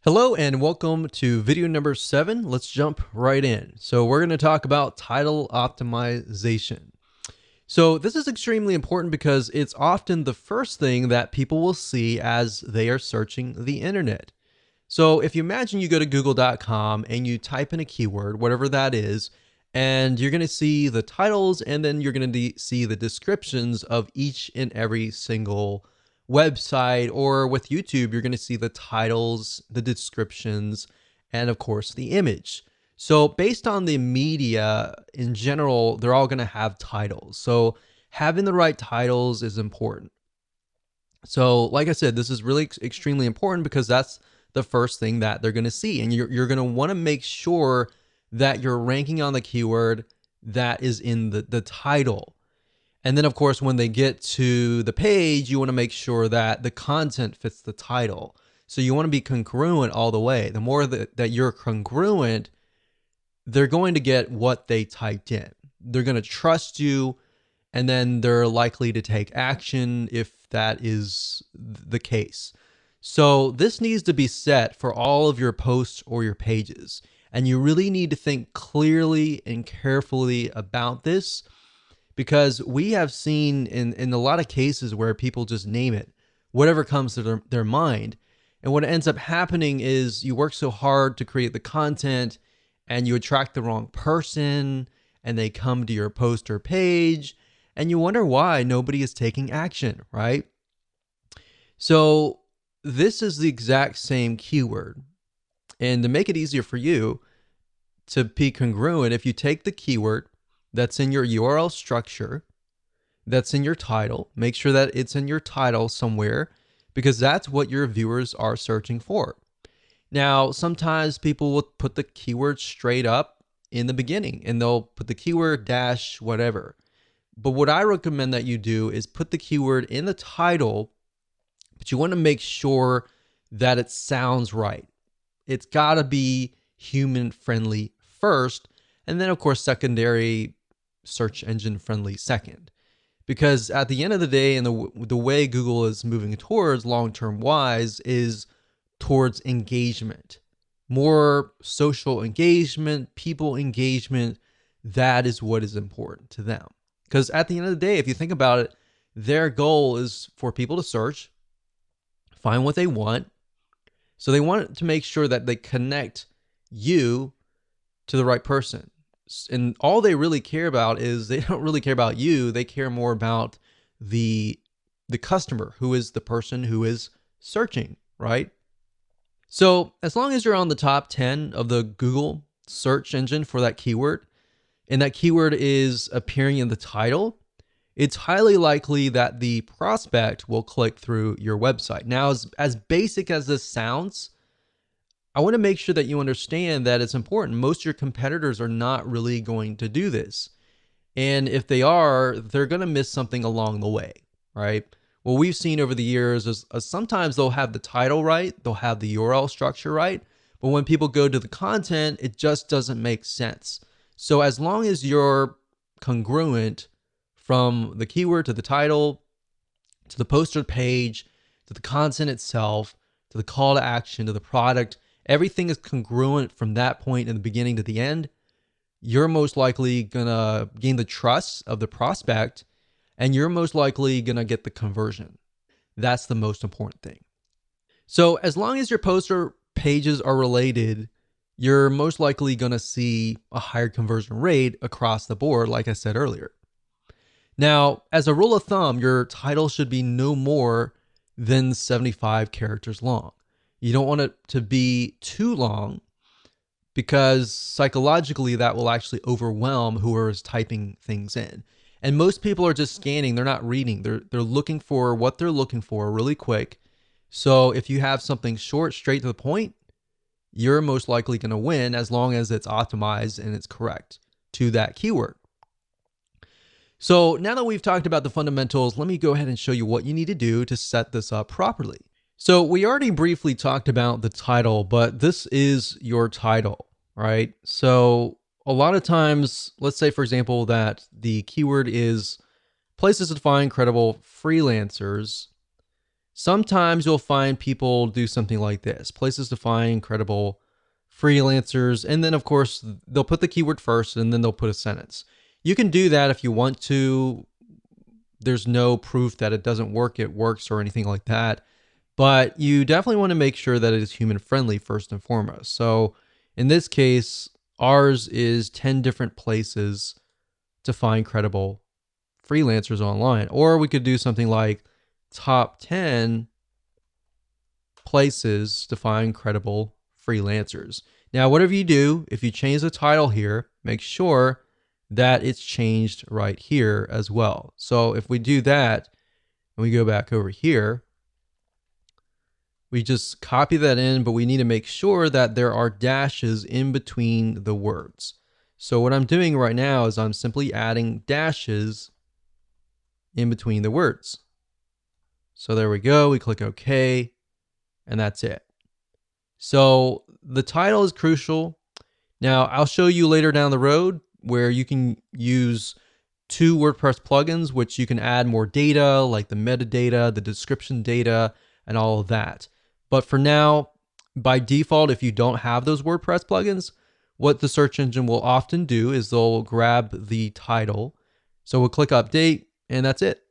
Hello and welcome to video number 7. Let's jump right in. So we're going to talk about title optimization. So this is extremely important because it's often the first thing that people will see as they are searching the internet. So if you imagine you go to google.com and you type in a keyword, whatever that is, and you're going to see the titles and then you're going to see the descriptions of each and every single website, or with YouTube, you're going to see the titles, the descriptions, and of course the image. So based on the media in general, they're all going to have titles. So having the right titles is important. So like I said, this is really extremely important because that's the first thing that they're going to see. And you're going to want to make sure that you're ranking on the keyword that is in the title. And then, of course, when they get to the page, you want to make sure that the content fits the title. So you want to be congruent all the way. The more that you're congruent, they're going to get what they typed in. They're going to trust you, and then they're likely to take action if that is the case. So this needs to be set for all of your posts or your pages. And you really need to think clearly and carefully about this, because we have seen in a lot of cases where people just name it, whatever comes to their mind. And what ends up happening is you work so hard to create the content and you attract the wrong person and they come to your post or page and you wonder why nobody is taking action, right? So this is the exact same keyword. And to make it easier for you to be congruent, if you take the keyword that's in your URL structure, that's in your title, make sure that it's in your title somewhere, because that's what your viewers are searching for. Now, sometimes people will put the keyword straight up in the beginning and they'll put the keyword dash whatever. But what I recommend that you do is put the keyword in the title, but you want to make sure that it sounds right. It's got to be human friendly first, and then of course secondary search engine friendly second. Because at the end of the day, and the way Google is moving towards long-term wise is towards engagement, more social engagement, people engagement. That is what is important to them. Because at the end of the day, if you think about it, their goal is for people to search, find what they want. So they want to make sure that they connect you to the right person. And all they really care about is they don't really care about you. They care more about the customer, who is the person who is searching, right? So as long as you're on the top 10 of the Google search engine for that keyword, and that keyword is appearing in the title, it's highly likely that the prospect will click through your website. Now, as basic as this sounds, I want to make sure that you understand that it's important. Most of your competitors are not really going to do this. And if they are, they're going to miss something along the way, right? What we've seen over the years is sometimes they'll have the title right, they'll have the URL structure right, but when people go to the content, it just doesn't make sense. So as long as you're congruent from the keyword to the title, to the poster page, to the content itself, to the call to action, to the product, everything is congruent from that point in the beginning to the end, you're most likely gonna gain the trust of the prospect, and you're most likely gonna get the conversion. That's the most important thing. So as long as your poster pages are related, you're most likely gonna see a higher conversion rate across the board, like I said earlier. Now, as a rule of thumb, your title should be no more than 75 characters long. You don't want it to be too long, because psychologically that will actually overwhelm whoever is typing things in. And most people are just scanning, they're not reading. They're looking for what they're looking for really quick. So if you have something short, straight to the point, you're most likely going to win as long as it's optimized and it's correct to that keyword. So now that we've talked about the fundamentals, let me go ahead and show you what you need to do to set this up properly. So we already briefly talked about the title, but this is your title, right? So a lot of times, let's say, for example, that the keyword is places to find credible freelancers. Sometimes you'll find people do something like this: places to find credible freelancers. And then, of course, they'll put the keyword first and then they'll put a sentence. You can do that if you want to. There's no proof that it doesn't work, it works, or anything like that. But you definitely want to make sure that it is human friendly first and foremost. So in this case, ours is 10 different places to find credible freelancers online. Or we could do something like top 10 places to find credible freelancers. Now, whatever you do, if you change the title here, make sure that it's changed right here as well. So if we do that and we go back over here, we just copy that in, but we need to make sure that there are dashes in between the words. So what I'm doing right now is I'm simply adding dashes in between the words. So there we go. We click OK, and that's it. So the title is crucial. Now, I'll show you later down the road where you can use 2 WordPress plugins, which you can add more data, like the metadata, the description data, and all of that. But for now, by default, if you don't have those WordPress plugins, what the search engine will often do is they'll grab the title. So we'll click update, and that's it.